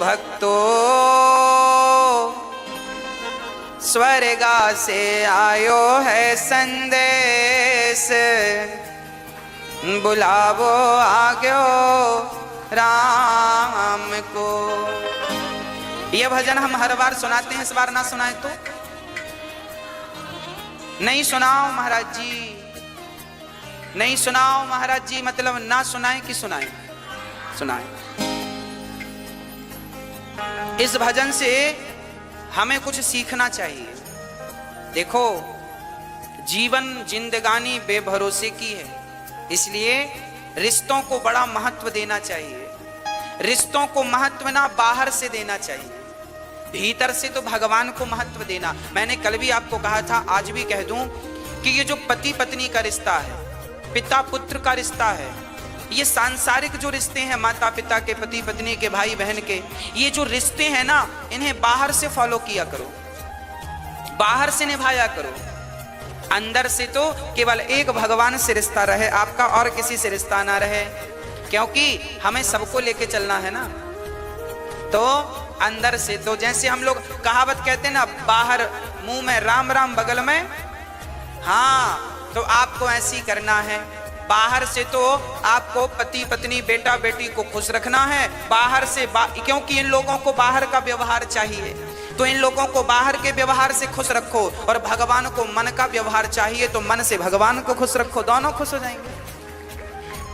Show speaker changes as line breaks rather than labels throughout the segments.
भक्तो स्वर्गा से आयो है संदेश, बुलावो आग्यो राम को। यह भजन हम हर बार सुनाते हैं, इस बार ना सुनाए तो नहीं सुनाओ महाराज जी, नहीं सुनाओ महाराज जी, मतलब ना सुनाए कि सुनाए? सुनाए। इस भजन से हमें कुछ सीखना चाहिए। देखो, जीवन जिंदगानी बेभरोसे की है, इसलिए रिश्तों को बड़ा महत्व देना चाहिए। रिश्तों को महत्व ना बाहर से देना चाहिए, भीतर से तो भगवान को महत्व देना। मैंने कल भी आपको कहा था, आज भी कह दूं कि ये जो पति पत्नी का रिश्ता है, पिता पुत्र का रिश्ता है, ये सांसारिक जो रिश्ते हैं, माता पिता के, पति पत्नी के, भाई बहन के, ये जो रिश्ते हैं ना, इन्हें बाहर से फॉलो किया करो, बाहर से निभाया करो। अंदर से तो केवल एक भगवान से रिश्ता रहे आपका, और किसी से रिश्ता ना रहे, क्योंकि हमें सबको लेके चलना है ना। तो अंदर से तो जैसे हम लोग कहावत कहते हैं ना, बाहर मुंह में राम राम बगल में, हाँ, तो आपको ऐसी करना है। बाहर से तो आपको पति पत्नी बेटा बेटी को खुश रखना है, बाहर से क्योंकि इन लोगों को बाहर का व्यवहार चाहिए, तो इन लोगों को बाहर के व्यवहार से खुश रखो, और भगवान को मन का व्यवहार चाहिए, तो मन से भगवान को खुश रखो, दोनों खुश हो जाएंगे।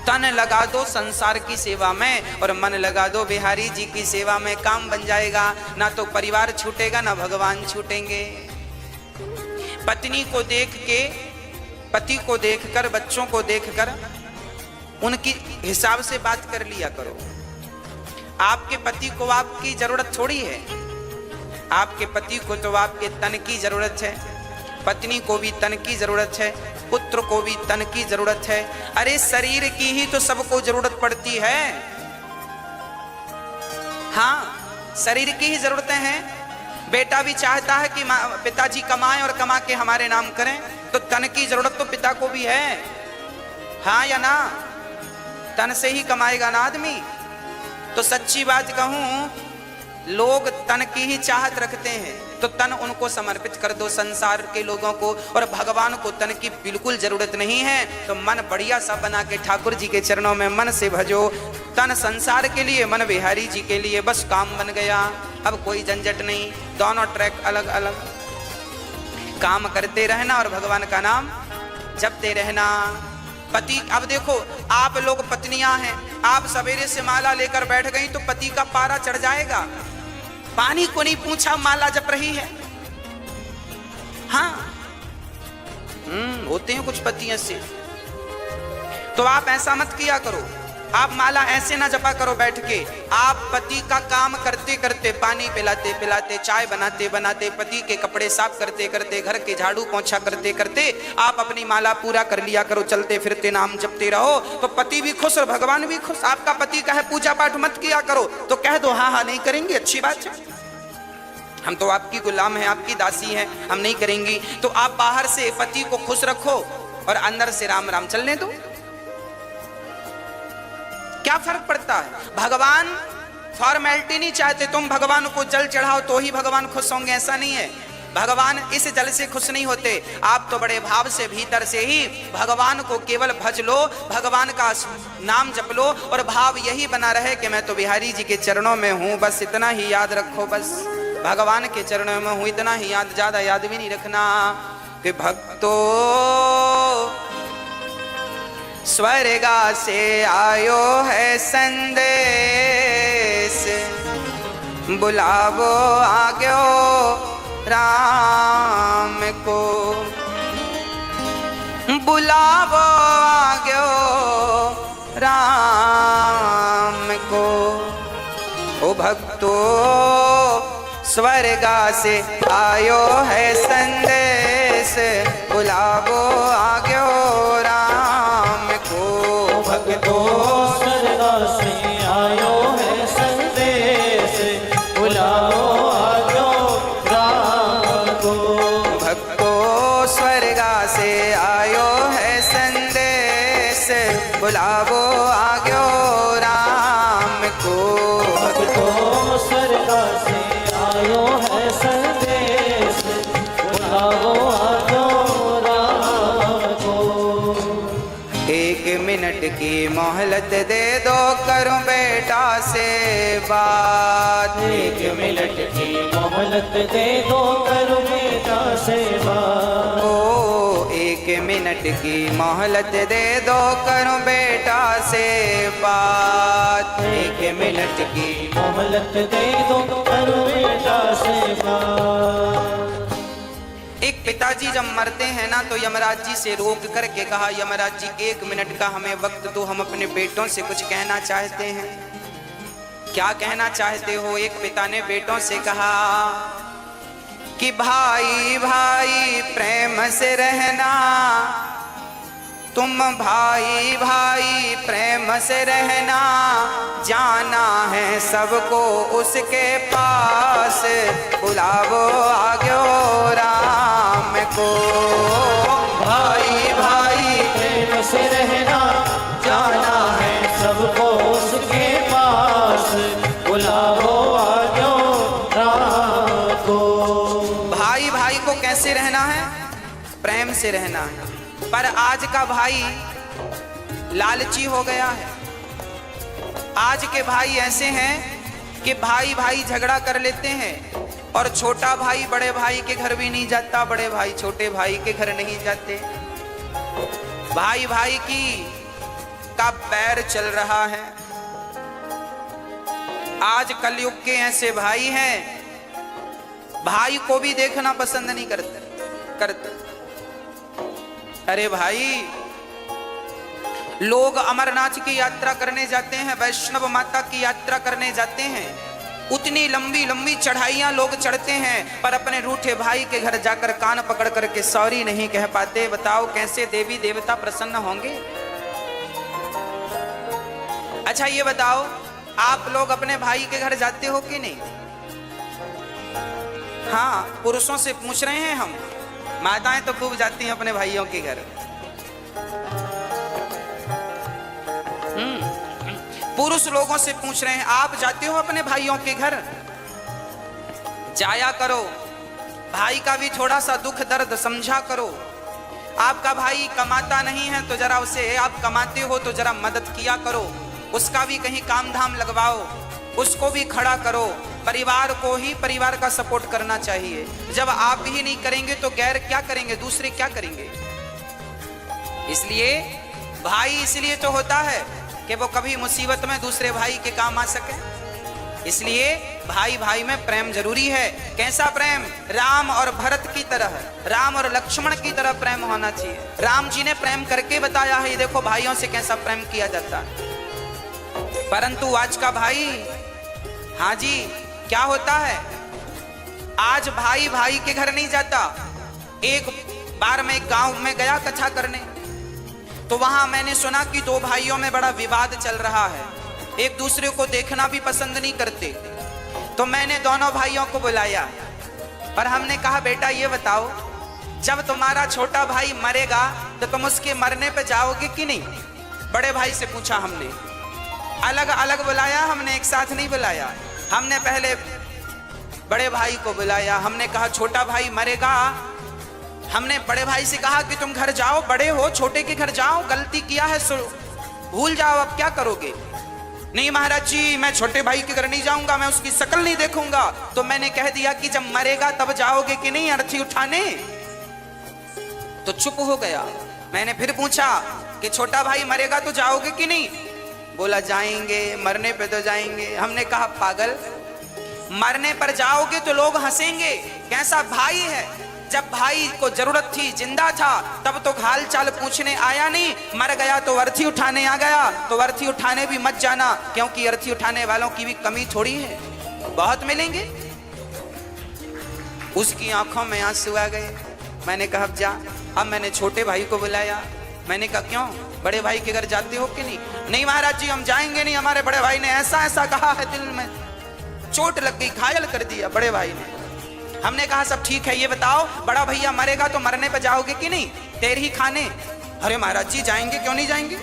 तन लगा दो संसार की सेवा में और मन लगा दो बिहारी जी की सेवा में, काम बन जाएगा। ना तो परिवार छूटेगा, ना भगवान छूटेंगे। पत्नी को देख के, पति को देखकर, बच्चों को देखकर उनकी हिसाब से बात कर लिया करो। आपके पति को आपकी जरूरत थोड़ी है, आपके पति को तो आपके तन की जरूरत है, पत्नी को भी तन की जरूरत है, पुत्र को भी तन की जरूरत है। अरे शरीर की ही तो सबको जरूरत पड़ती है, हाँ, शरीर की ही जरूरतें हैं। बेटा भी चाहता है कि पिताजी कमाएं और कमा के हमारे नाम करें, तो तन की जरूरत तो पिता को भी है, हाँ या ना? तन से ही कमाएगा ना आदमी। तो सच्ची बात कहूं, लोग तन की ही चाहत रखते हैं, तो तन उनको समर्पित कर दो संसार के लोगों को, और भगवान को तन की बिल्कुल जरूरत नहीं है, तो मन बढ़िया सा बना के ठाकुर जी के चरणों में मन से भजो। तन संसार के लिए, मन बिहारी जी के लिए, बस काम बन गया। अब कोई झंझट नहीं, दोनों ट्रैक अलग अलग, काम करते रहना और भगवान का नाम जपते रहना। पति, अब देखो आप लोग पत्नियां हैं, आप सवेरे से माला लेकर बैठ गई तो पति का पारा चढ़ जाएगा। पानी को नहीं पूछा, माला जप रही है, हाँ, होते हैं कुछ पति ऐसे। तो आप ऐसा मत किया करो, आप माला ऐसे ना जपा करो बैठ के। आप पति का काम करते करते, पानी पिलाते पिलाते, चाय बनाते बनाते, पति के कपड़े साफ करते करते, घर के झाड़ू पोंछा करते करते आप अपनी माला पूरा कर लिया करो, चलते फिरते नाम जपते रहो, तो पति भी खुश और भगवान भी खुश। आपका पति कहे पूजा पाठ मत किया करो, तो कह दो हाँ हाँ नहीं करेंगे, अच्छी बात है, हम तो आपकी गुलाम हैं, आपकी दासी हैं, हम नहीं करेंगी। तो आप बाहर से पति को खुश रखो और अंदर से राम राम चलने दो, क्या फर्क पड़ता है? भगवान फॉर्मेलिटी नहीं चाहते, तुम भगवान को जल चढ़ाओ तो ही भगवान खुश होंगे, ऐसा नहीं है। भगवान इस जल से खुश नहीं होते, आप तो बड़े भाव से भीतर से ही भगवान को केवल भज लो, भगवान का नाम जप लो, और भाव यही बना रहे कि मैं तो बिहारी जी के चरणों में हूं, बस इतना ही याद रखो, बस भगवान के चरणों में हूं, इतना ही याद, ज्यादा याद भी नहीं रखना। कि भक्तो स्वर्गा से आयो है संदेश, बुलावो आग्यो राम को, बुलावो आग्यो राम को। ओ भक्तो स्वर्गा से आयो है संदेश, बुलावो आग्यो राम को।
भक्तो स्वर्गा से आयो है संदेश, बुलाओ आग्यो राम को।
भक्तो स्वर्गा से आयो है संदेश, बुलावो आग्यो राम को।
भक्तो स्वर्गा
मिनट की मोहलत दे दो, करूं बेटा से बात।
1 मिनट की मोहलत दे दो, करूं बेटा से बात।
ओ 1 मिनट की मोहलत दे दो, करूं बेटा से बात।
1 मिनट की मोहलत दे दो, करूं बेटा से बात।
एक पिताजी जब मरते हैं ना तो यमराज जी से रोक करके कहा, यमराज जी 1 मिनट का हमें वक्त दो, हम अपने बेटों से कुछ कहना चाहते हैं। क्या कहना चाहते हो? एक पिता ने बेटों से कहा कि भाई भाई प्रेम से रहना, तुम भाई भाई प्रेम से रहना, जाना है सबको उसके पास, बुलावो आग्यो राम को। भाई भाई
प्रेम से रहना, जाना है सबको उसके पास, बुलाओ आजो राम को।
भाई भाई को कैसे रहना है? प्रेम से रहना है। पर आज का भाई लालची हो गया है। आज के भाई ऐसे हैं कि भाई भाई झगड़ा कर लेते हैं और छोटा भाई बड़े भाई के घर भी नहीं जाता, बड़े भाई छोटे भाई के घर नहीं जाते। भाई भाई की का पैर चल रहा है। आज कलयुग के ऐसे भाई हैं, भाई को भी देखना पसंद नहीं करते। अरे भाई, लोग अमरनाथ की यात्रा करने जाते हैं, वैष्णव माता की यात्रा करने जाते हैं, उतनी लंबी लंबी चढ़ाइयां लोग चढ़ते हैं, पर अपने रूठे भाई के घर जाकर कान पकड़ करके सॉरी नहीं कह पाते। बताओ कैसे देवी देवता प्रसन्न होंगे? अच्छा ये बताओ, आप लोग अपने भाई के घर जाते हो कि नहीं? हाँ, पुरुषों से पूछ रहे हैं हम। माताएं तो खूब जाती हैं अपने भाइयों के घर। पुरुष लोगों से पूछ रहे हैं, आप जाते हो अपने भाइयों के घर? जाया करो, भाई का भी थोड़ा सा दुख दर्द समझा करो। आपका भाई कमाता नहीं है तो जरा उसे, आप कमाते हो तो जरा मदद किया करो, उसका भी कहीं काम धाम लगवाओ, उसको भी खड़ा करो। परिवार को ही परिवार का सपोर्ट करना चाहिए। जब आप ही नहीं करेंगे तो गैर क्या करेंगे? दूसरे क्या करेंगे? इसलिए भाई इसलिए तो होता है कि वो कभी मुसीबत में दूसरे भाई के काम आ सके। इसलिए भाई भाई में प्रेम जरूरी है। कैसा प्रेम? राम और भरत की तरह, राम और लक्ष्मण की तरह प्रेम होना चाहिए। राम जी ने प्रेम करके बताया है, ये देखो भाइयों से कैसा प्रेम किया जाता है। परंतु आज का भाई, हाँ जी, क्या होता है? आज भाई भाई के घर नहीं जाता। एक बार मैं गांव में गया कथा करने, तो वहां मैंने सुना कि 2 भाइयों में बड़ा विवाद चल रहा है, एक दूसरे को देखना भी पसंद नहीं करते। तो मैंने दोनों भाइयों को बुलाया और हमने कहा, बेटा ये बताओ, जब तुम्हारा छोटा भाई मरेगा तो तुम उसके मरने पे जाओगे कि नहीं? बड़े भाई से पूछा हमने। अलग अलग बुलाया हमने, एक साथ नहीं बुलाया। हमने पहले बड़े भाई को बुलाया, हमने कहा छोटा भाई मरेगा। हमने बड़े भाई से कहा कि तुम घर जाओ, बड़े हो, छोटे के घर जाओ, गलती किया है भूल जाओ, अब क्या करोगे? नहीं महाराज जी, मैं छोटे भाई के घर नहीं जाऊंगा, मैं उसकी शक्ल नहीं देखूंगा। तो मैंने कह दिया कि जब मरेगा तब जाओगे कि नहीं अर्थी उठाने? तो चुप हो गया। मैंने फिर पूछा कि छोटा भाई मरेगा तो जाओगे कि नहीं? बोला जाएंगे, मरने पे तो जाएंगे। हमने कहा पागल, मरने पर जाओगे तो लोग हंसेंगे, कैसा भाई है। जब भाई को जरूरत थी, जिंदा था, तब तो हाल चाल पूछने आया नहीं, मर गया तो अर्थी उठाने आ गया। तो अर्थी उठाने भी मत जाना, क्योंकि अर्थी उठाने वालों की भी कमी थोड़ी है, बहुत मिलेंगे। उसकी आंखों में आंसू आ गए। मैंने कहा अब जा। अब मैंने छोटे भाई को बुलाया। मैंने कहा क्यों, बड़े भाई के घर जाते हो कि नहीं? नहीं महाराज जी, हम जाएंगे नहीं, हमारे बड़े भाई ने ऐसा ऐसा कहा है, दिल में चोट लग गई, घायल कर दिया बड़े भाई ने। हमने कहा सब ठीक है, ये बताओ बड़ा भैया मरेगा तो मरने पे जाओगे कि नहीं? तेर ही खाने। अरे महाराज जी जाएंगे, क्यों नहीं जाएंगे?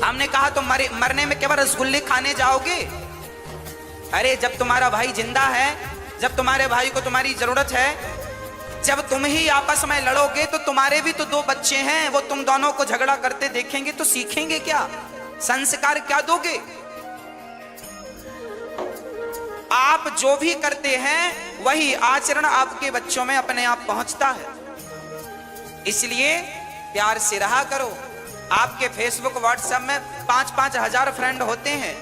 हमने कहा तो मरने में केवल रसगुल्ले खाने जाओगे? अरे जब तुम्हारा भाई जिंदा है, जब तुम्हारे भाई को तुम्हारी जरूरत है, जब तुम ही आपस में लड़ोगे तो तुम्हारे भी तो दो बच्चे हैं, वो तुम दोनों को झगड़ा करते देखेंगे तो सीखेंगे क्या, संस्कार क्या दोगे। आप जो भी करते हैं वही आचरण आपके बच्चों में अपने आप पहुंचता है। इसलिए प्यार से रहा करो। आपके फेसबुक व्हाट्सएप में 5-5 हजार फ्रेंड होते हैं,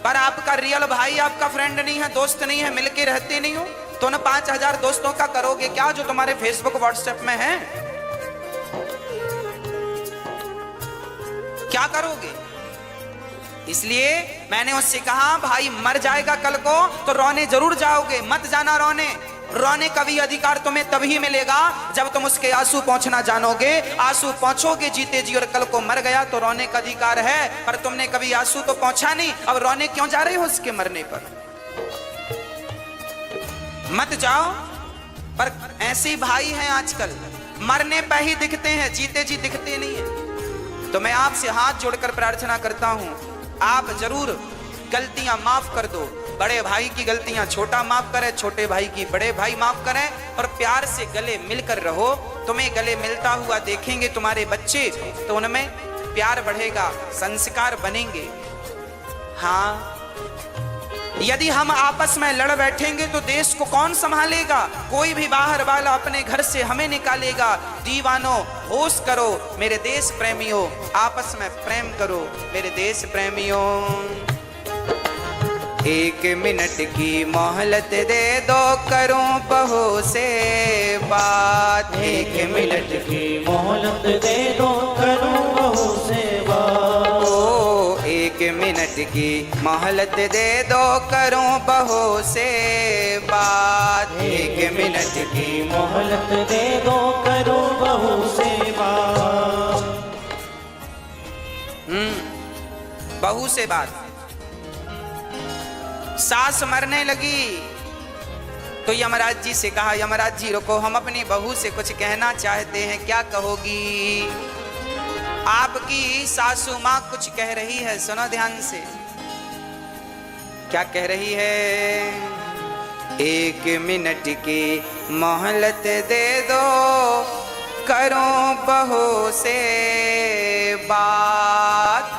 पर आपका रियल भाई आपका फ्रेंड नहीं है, दोस्त नहीं है, मिलके रहते नहीं हो, तो उन 5,000 दोस्तों का करोगे क्या जो तुम्हारे फेसबुक व्हाट्सएप में है? क्या करोगे? इसलिए मैंने उससे कहा भाई मर जाएगा कल को तो रोने जरूर जाओगे, मत जाना रोने। रोने का भी अधिकार तुम्हें तभी मिलेगा जब तुम उसके आंसू पहुंचना जानोगे। आंसू पहुंचोगे जीते जी, और कल को मर गया तो रोने का अधिकार है, पर तुमने कभी आंसू तो पहुंचा नहीं, अब रोने क्यों जा रहे हो उसके मरने पर? मत जाओ। पर ऐसे भाई हैं आजकल, मरने पर ही दिखते हैं, जीते जी दिखते नहीं है। तो मैं आपसे हाथ जोड़कर प्रार्थना करता हूं, आप जरूर गलतियां माफ कर दो। बड़े भाई की गलतियां छोटा माफ करे, छोटे भाई की बड़े भाई माफ करें, और प्यार से गले मिलकर रहो। तुम्हें गले मिलता हुआ देखेंगे तुम्हारे बच्चे तो उनमें प्यार बढ़ेगा, संस्कार बनेंगे। हाँ, यदि हम आपस में लड़ बैठेंगे तो देश को कौन संभालेगा? कोई भी बाहर वाला अपने घर से हमें निकालेगा। दीवानों होश करो मेरे देश प्रेमियों, आपस में प्रेम करो मेरे देश प्रेमियों। 1 मिनट की मोहलत दे दो, करूं बहू से बात।
1 मिनट की मोहलत दे दो, करूं बहू से बात।
ओ 1 मिनट की मोहलत दे दो, करूं बहू से बात।
1 मिनट की मोहलत दे दो, करूं बहू से बात।
बहू से बात। सास मरने लगी तो यमराज जी से कहा, यमराज जी रुको, हम अपनी बहू से कुछ कहना चाहते हैं, क्या कहोगी? आपकी सासू माँ कुछ कह रही है, सुनो ध्यान से। क्या कह रही है? 1 मिनट की मोहलत दे दो, करूं बहू से बात।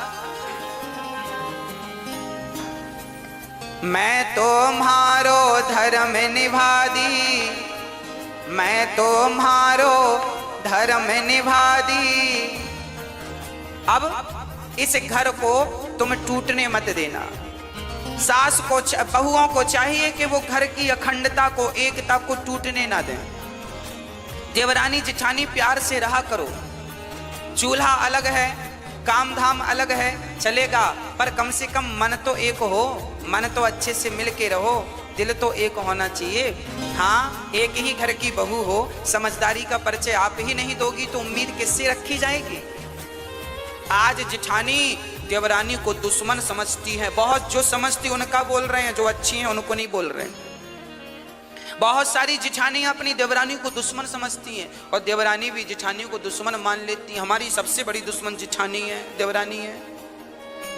मैं तुम्हारो धर्म निभा दी, मैं तुम्हारो धर्म निभा दी। अब इस घर को तुम टूटने मत देना। सास को, बहुओं को चाहिए कि वो घर की अखंडता को, एकता को टूटने ना दें। देवरानी जिठानी प्यार से रहा करो। चूल्हा अलग है, काम धाम अलग है, चलेगा, पर कम से कम मन तो एक हो, मन तो अच्छे से मिल के रहो, दिल तो एक होना चाहिए। हाँ, एक ही घर की बहू हो, समझदारी का परिचय आप ही नहीं दोगी तो उम्मीद किससे रखी जाएगी? आज जिठानी देवरानी को दुश्मन समझती है। बहुत जो समझती उनका बोल रहे हैं, जो अच्छी हैं उनको नहीं बोल रहे हैं। बहुत सारी जिठानियां अपनी देवरानी को दुश्मन समझती हैं, और देवरानी भी जिठानी को दुश्मन मान लेती हैं। हमारी सबसे बड़ी दुश्मन जिठानी है, देवरानी है,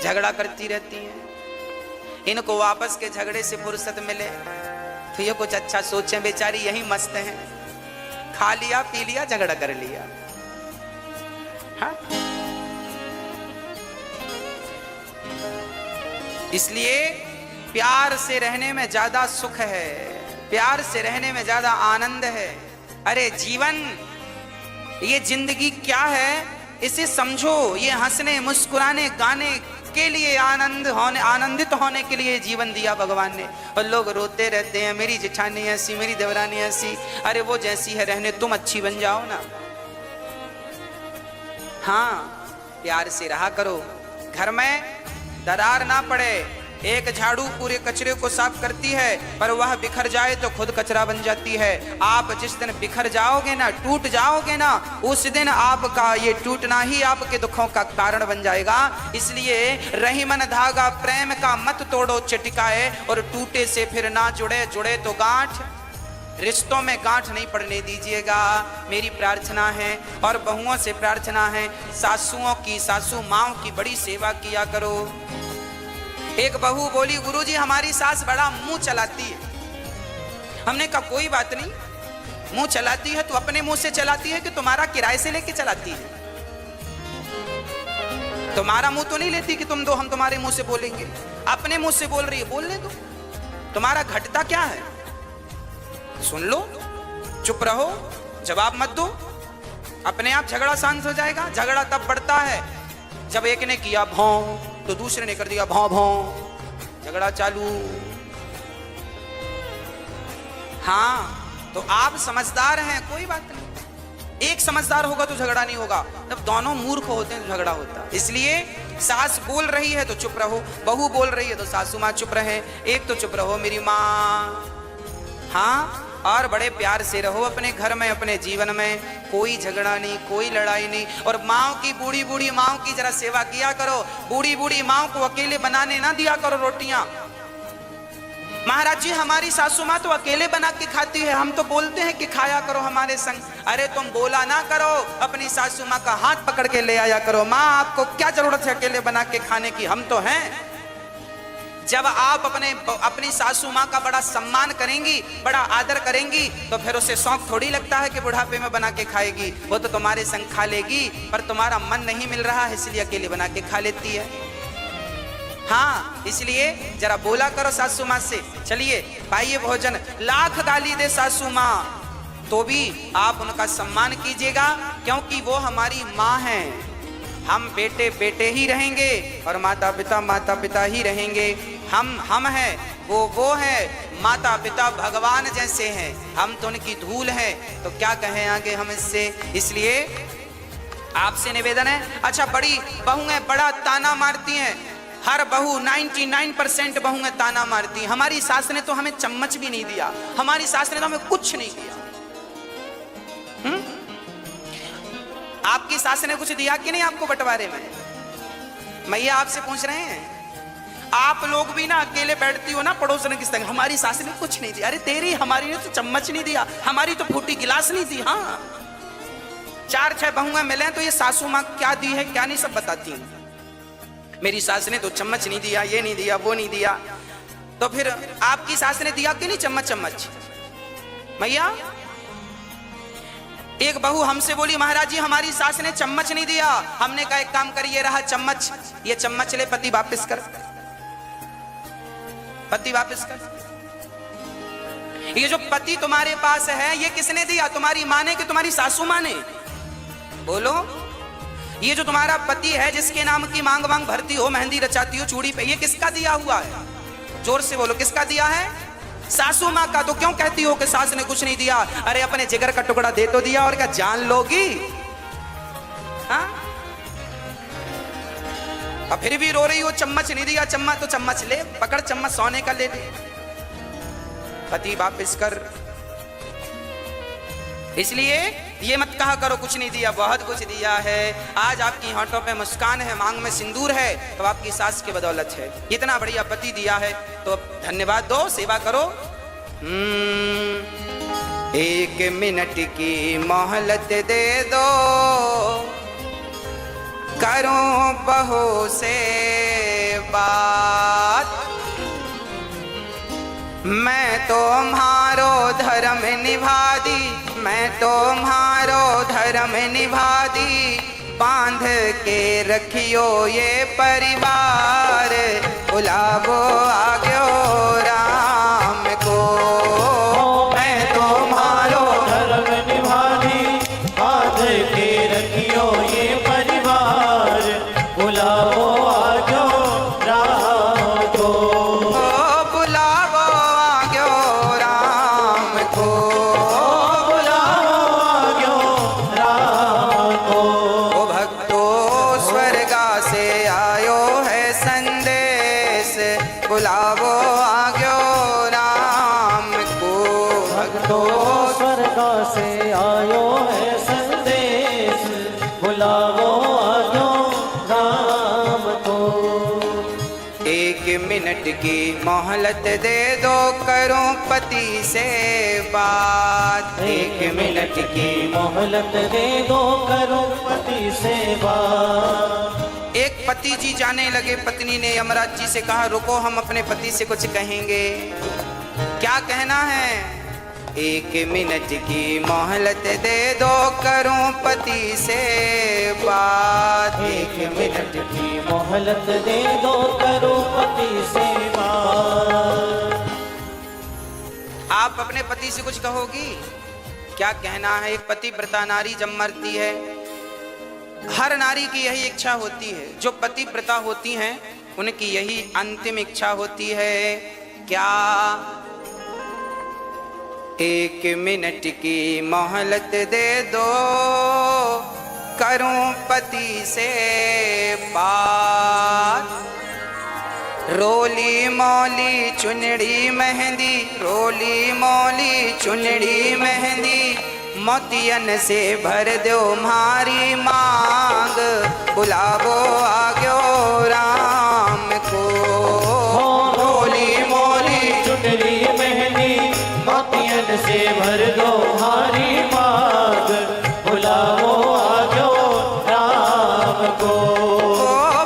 झगड़ा करती रहती हैं। इनको वापस के झगड़े से फुर्सत मिले तो ये कुछ अच्छा सोचें, बेचारी यही मस्त हैं, खा लिया पी लिया झगड़ा कर लिया। हाँ? इसलिए प्यार से रहने में ज्यादा सुख है, प्यार से रहने में ज्यादा आनंद है। अरे जीवन, ये जिंदगी क्या है इसे समझो। ये हंसने मुस्कुराने गाने के लिए, आनंदित होने के लिए जीवन दिया भगवान ने, और लोग रोते रहते हैं मेरी जिठानी ऐसी, मेरी देवरानी ऐसी। अरे वो जैसी है रहने, तुम अच्छी बन जाओ ना। हाँ, प्यार से रहा करो, घर में दरार ना पड़े। एक झाड़ू पूरे कचरे को साफ करती है, पर वह बिखर जाए तो खुद कचरा बन जाती है। आप जिस दिन बिखर जाओगे ना, टूट जाओगे ना, उस दिन आपका ये टूटना ही आपके दुखों का कारण बन जाएगा। इसलिए रही मन धागा प्रेम का मत तोड़ो चटिकाए, और टूटे से फिर ना जुड़े, जुड़े तो गांठ, रिश्तों में गांठ नहीं पड़ने दीजिएगा। मेरी प्रार्थना है, और बहुओं से प्रार्थना है, सासुओं की, सासू माओं की बड़ी सेवा किया करो। एक बहू बोली, गुरुजी हमारी सास बड़ा मुंह चलाती है। हमने कहा कोई बात नहीं, मुंह चलाती है तो अपने मुंह से चलाती है कि तुम्हारा किराए से लेके चलाती है? तुम्हारा मुंह तो नहीं लेती कि तुम दो हम तुम्हारे मुंह से बोलेंगे, अपने मुंह से बोल रही है, बोलने दो। तुम्हारा घटता क्या है? सुन लो, चुप रहो, जवाब मत दो, अपने आप झगड़ा शांत हो जाएगा। झगड़ा तब बढ़ता है जब एक ने किया भौं तो दूसरे ने कर दिया भौं भौं, झगड़ा चालू। हाँ, तो आप समझदार हैं, कोई बात नहीं। एक समझदार होगा तो झगड़ा नहीं होगा, जब दोनों मूर्ख होते हैं तो झगड़ा होता है। इसलिए सास बोल रही है तो चुप रहो, बहू बोल रही है तो सासू माँ चुप रहे, एक तो चुप रहो मेरी माँ। हाँ, और बड़े प्यार से रहो अपने घर में, अपने जीवन में। कोई झगड़ा नहीं, कोई लड़ाई नहीं। और माँ की, बूढ़ी बूढ़ी माँ की जरा सेवा किया करो। बूढ़ी बूढ़ी माँ को अकेले बनाने ना दिया करो रोटियां। महाराज जी हमारी सासू माँ तो अकेले बना के खाती है, हम तो बोलते हैं कि खाया करो हमारे संग। अरे तुम बोला ना करो, अपनी सासू माँ का हाथ पकड़ के ले आया करो। माँ आपको क्या जरूरत है अकेले बना के खाने की, हम तो हैं। जब आप अपनी सासू माँ का बड़ा सम्मान करेंगी, बड़ा आदर करेंगी, तो फिर उसे शौक थोड़ी लगता है कि बुढ़ापे में बना के खाएगी। वो तो तुम्हारे संग खा लेगी, पर तुम्हारा मन नहीं मिल रहा है इसलिए अकेले बना के खा लेती है। हाँ, इसलिए जरा बोला करो सासू माँ से, चलिए पाइए भोजन। लाख गाली दे सासू माँ तो भी आप उनका सम्मान कीजिएगा, क्योंकि वो हमारी माँ हैं। हम बेटे बेटे ही रहेंगे और माता पिता ही रहेंगे। हम हैं, वो है, माता पिता भगवान जैसे हैं, हम तो उनकी धूल हैं, तो क्या कहें आगे हम इससे। इसलिए आपसे निवेदन है। अच्छा, बड़ी बहुएं बड़ा ताना मारती हैं, हर बहू 99% बहुएं ताना मारती हैं। हमारी सास ने तो हमें चम्मच भी नहीं दिया, हमारी सास ने तो हमें कुछ नहीं दिया। आपकी सास ने कुछ दिया कि नहीं आपको बंटवारे में? मैया आपसे पूछ रहे हैं। आप लोग भी ना अकेले बैठती हो ना पड़ोसन की संग, हमारी सास ने कुछ नहीं दिया। अरे तेरी, हमारी ने तो चम्मच नहीं दिया, हमारी तो फूटी गिलास नहीं दी। हाँ, 4-6 बहुएं मिले तो ये सासू माँ क्या दी है क्या नहीं सब बताती हैं। मेरी सास ने तो चम्मच नहीं दिया, ये नहीं दिया, वो नहीं दिया। तो फिर आपकी सास ने दिया कि नहीं चम्मच? मैया, एक बहू हमसे बोली महाराज जी हमारी सास ने चम्मच नहीं दिया। हमने कहा एक काम करिए, रहा चम्मच, ये चम्मच ले, पति वापस कर, पति वापस कर। ये जो पति तुम्हारे पास है ये किसने दिया? तुम्हारी माँ ने कि तुम्हारी सासू माँ ने? बोलो। ये जो तुम्हारा पति है जिसके नाम की मांग वांग भरती हो, मेहंदी रचाती हो चूड़ी पे, ये किसका दिया हुआ है? जोर से बोलो, किसका दिया है? सासू माँ का। तो क्यों कहती हो कि सास ने कुछ नहीं दिया? अरे अपने जिगर का टुकड़ा दे तो दिया, और क्या जान लोगी? हाँ, अब फिर भी रो रही हो चम्मच नहीं दिया। चम्मच तो चम्मच ले, पकड़ चम्मच, सोने का ले ले, पति वापस कर। इसलिए ये मत कहा करो कुछ नहीं दिया, बहुत कुछ दिया है। आज आपकी होंठों पे मुस्कान है, मांग में सिंदूर है, तो आपकी सास की बदौलत है। इतना बढ़िया पति दिया है तो धन्यवाद दो, सेवा करो। 1 मिनट की मोहलत दे दो, करूं बहू से बात। मैं तुम्हारो धर्म निभा दी, मैं तुम्हारो धर्म निभा दी, बांध के रखियो ये परिवार, बुलावो आग्यो राम को।
मैं तुम्हारो धर्म निभा दी, बांध के रखियो ये परिवार, बुलावो आग्यो राम को।
बुलावो आग्यो राम को,
बुलावो आग्यो राम को।
ओ भक्तो स्वर्गा से आयो है संदेश, बुलावो आग्यो राम को।
भक्तो स्वर्गा से आयो है संदेश, बुलावो आग्यो राम को।
1 मिनट की मोहलत दे दो, करो पति से बात।
1 मिनट की मोहलत दे दो, करो पति से बात।
एक पति जी जाने लगे, पत्नी ने यमराज जी से कहा रुको हम अपने पति से कुछ कहेंगे। क्या कहना है? एक मिनट की मोहलत दे दो, करूं पति से बात।
एक मिनट की मोहलत दे दो, करूं पति से बात।
आप अपने पति से कुछ कहोगी? क्या कहना है? एक पतिव्रता नारी जब मरती है, हर नारी की यही इच्छा होती है, जो पतिव्रता होती हैं उनकी यही अंतिम इच्छा होती है। क्या? एक मिनट की मोहलत दे दो, करूं पति से बात। रोली मौली चुनड़ी मेहंदी, रोली मौली चुनड़ी मेहंदी, मोतियन से भर दो मारी मांग। बुलावो आग्यो राम को। रोली मौली
चुनरी मेहंदी, मोतियन से भर दो हारी मांग। बुलावो आग्यो राम को।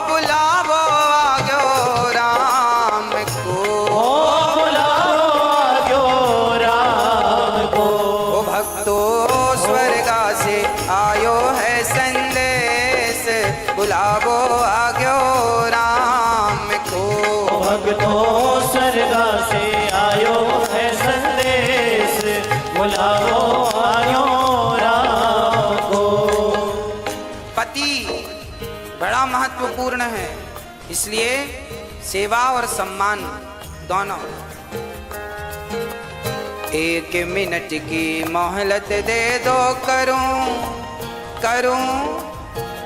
बुलावो आग्यो राम को।
बुलावो आग्यो राम को।
भक्तो स्वर्गा से आयो है संदेश, बुलावो आग्यो राम को।
भक्तों स्वर्गा से आयो है संदेश, बुलावो आयो राम को।
पति बड़ा महत्वपूर्ण है, इसलिए सेवा और सम्मान दोनों। एक मिनट की मोहलत दे दो,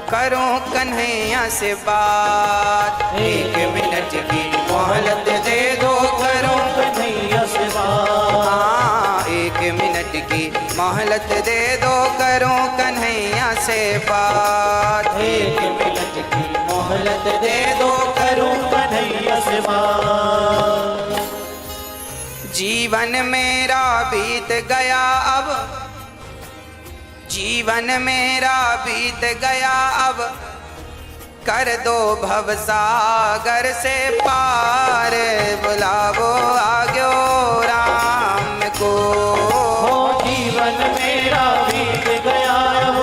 करूं कन्हैया से बात। एक मिनट की मोहलत दे दो, करूं
कन्हैया से बात।
हाँ, एक मिनट की मोहलत दे दो, करूं कन्हैया से बात।
एक मिनट की मोहलत दे दो, करूं कन्हैया से बात।
जीवन मेरा बीत गया अब, जीवन मेरा बीत गया अब, कर दो भवसागर से पार। बुलावो आग्यो राम को।
जीवन मेरा बीत गया अब,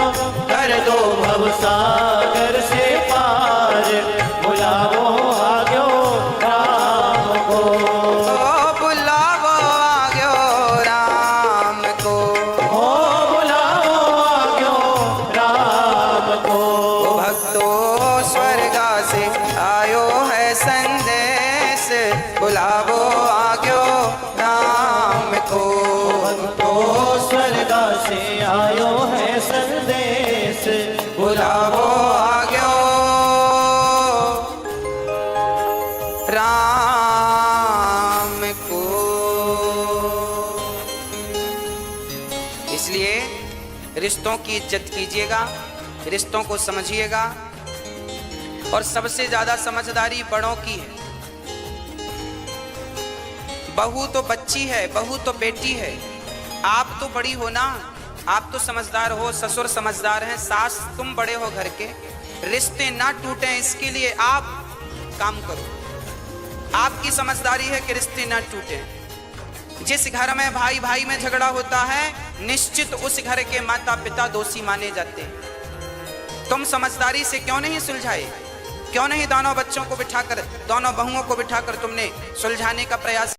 कर दो भवसागर से पार। बुलावो आग्यो राम को।
बुलावो आग्यो राम को।
बुलावो आग्यो राम को।
भक्तो स्वर्गा से आयो है संदेश, बुलावो आग्यो राम को।
तो स्वर्गा से आयो है संदेश,
बुलावो आग्यो राम को। इसलिए रिश्तों की इज्जत कीजिएगा, रिश्तों को समझिएगा, और सबसे ज्यादा समझदारी बड़ों की है। बहू तो बच्ची है, बहू तो बेटी है, आप तो बड़ी हो ना, आप तो समझदार हो, ससुर समझदार हैं, सास तुम बड़े हो घर के। रिश्ते ना टूटें इसके लिए आप काम करो। आपकी समझदारी है कि रिश्ते ना टूटें। जिस घर में भाई भाई में झगड़ा होता है, निश्चित उस घर के माता पिता दोषी माने जाते हैं। तुम समझदारी से क्यों नहीं सुलझाए? क्यों नहीं दोनों बच्चों को बिठाकर, दोनों बहुओं को बिठाकर तुमने सुलझाने का प्रयास